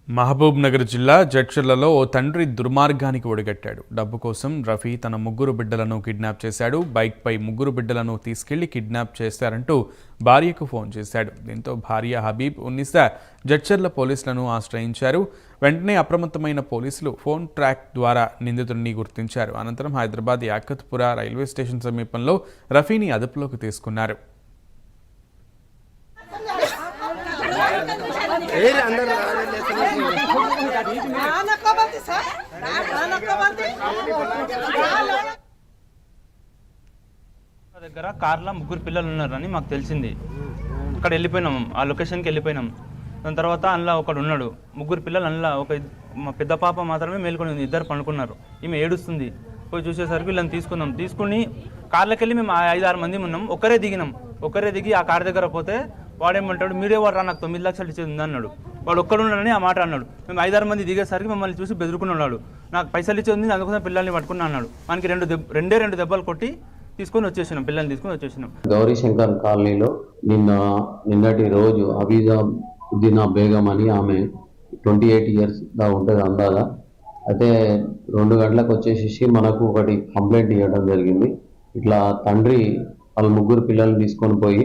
మహబూబ్ నగర్ జిల్లా జడ్చర్లలో ఓ తండ్రి దుర్మార్గానికి ఒడిగట్టాడు. డబ్బు కోసం రఫీ తన ముగ్గురు బిడ్డలను కిడ్నాప్ చేశాడు. బైక్పై ముగ్గురు బిడ్డలను తీసుకెళ్లి కిడ్నాప్ చేశారంటూ భార్యకు ఫోన్ చేశాడు. దీంతో భార్య హబీబ్ ఉన్నిసా జడ్చర్ల పోలీసులను ఆశ్రయించారు. వెంటనే అప్రమత్తమైన పోలీసులు ఫోన్ ట్రాక్ ద్వారా నిందితుడిని గుర్తించారు. అనంతరం హైదరాబాద్ యాకత్పుర రైల్వే స్టేషన్ సమీపంలో రఫీని అదుపులోకి తీసుకున్నారు. దగ్గర కార్లో ముగ్గురు పిల్లలు ఉన్నారని మాకు తెలిసింది. అక్కడ వెళ్ళిపోయినాం, ఆ లొకేషన్కి వెళ్ళిపోయినాం. దాని తర్వాత అందులో ఒకడు ఉన్నాడు, ముగ్గురు పిల్లలు అందులో మా పెద్ద పాప మాత్రమే మేల్కొని ఉంది, ఇద్దరు పండుకున్నారు. ఈమె ఏడుస్తుంది. పోయి చూసేసరికి వీళ్ళని తీసుకుని కార్లోకి వెళ్ళి మేము 5-6 మంది ఉన్నాం. ఒక్కరే దిగి ఆ కార్ దగ్గర పోతే వాడేమంటాడు, మీరే వాడు రా, నాకు 9 లక్షలు ఇచ్చేది ఉంది అన్నాడు. వాడు ఒక్కడున్నాడని ఆ మాట అన్నాడు. మేము 5-6 మంది దిగేసరికి మమ్మల్ని చూసి బెదురుకున్నాడు. నాకు పైసలు ఇచ్చేది అందుకోసం పిల్లల్ని పట్టుకున్నా అన్నాడు. మనకి రెండు దెబ్బలు కొట్టి తీసుకొని వచ్చేసినాం, పిల్లల్ని తీసుకొని వచ్చేసినాం. గౌరీ శంకర్ కాలనీలో నిన్నటి రోజు హబీజా ఉద్దీనా బేగం అని ఆమె 28 ఇయర్స్ దా ఉంటుంది అందాదా. అయితే 2 గంటలకు వచ్చేసి మనకు ఒకటి కంప్లైంట్ ఇవ్వడం జరిగింది. ఇట్లా తండ్రి వాళ్ళ ముగ్గురు పిల్లల్ని తీసుకొని పోయి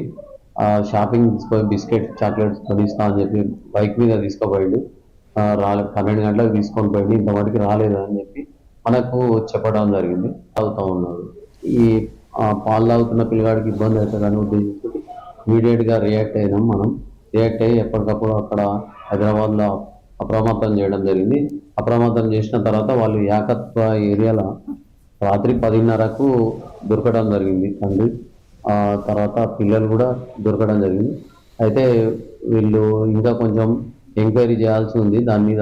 షాపింగ్ తీసుకొని బిస్కెట్ చాక్లెట్స్ కొనిస్తా అని చెప్పి బైక్ మీద తీసుకుపోయాడు. 12 గంటలకు తీసుకొని పోయింది, ఇంతవరకు రాలేదని చెప్పి మనకు చెప్పడం జరిగింది. తాగుతూ ఉన్నాడు. ఈ పాలు తాగుతున్న పిల్లగాడికి ఇబ్బంది అవుతుందని ఉద్దేశించి ఇమీడియట్గా రియాక్ట్ అయినాం. రియాక్ట్ అయ్యి ఎప్పటికప్పుడు అక్కడ హైదరాబాద్లో అప్రమత్తం చేయడం జరిగింది. అప్రమత్తం చేసిన తర్వాత వాళ్ళు యాకత్వ ఏరియాలో రాత్రి 10:30కు దొరకడం జరిగింది తండ్రి. తర్వాత పిల్లలు కూడా దొరకడం జరిగింది. అయితే వీళ్ళు ఇంకా కొంచెం ఎంక్వైరీ చేయాల్సి ఉంది దాని మీద.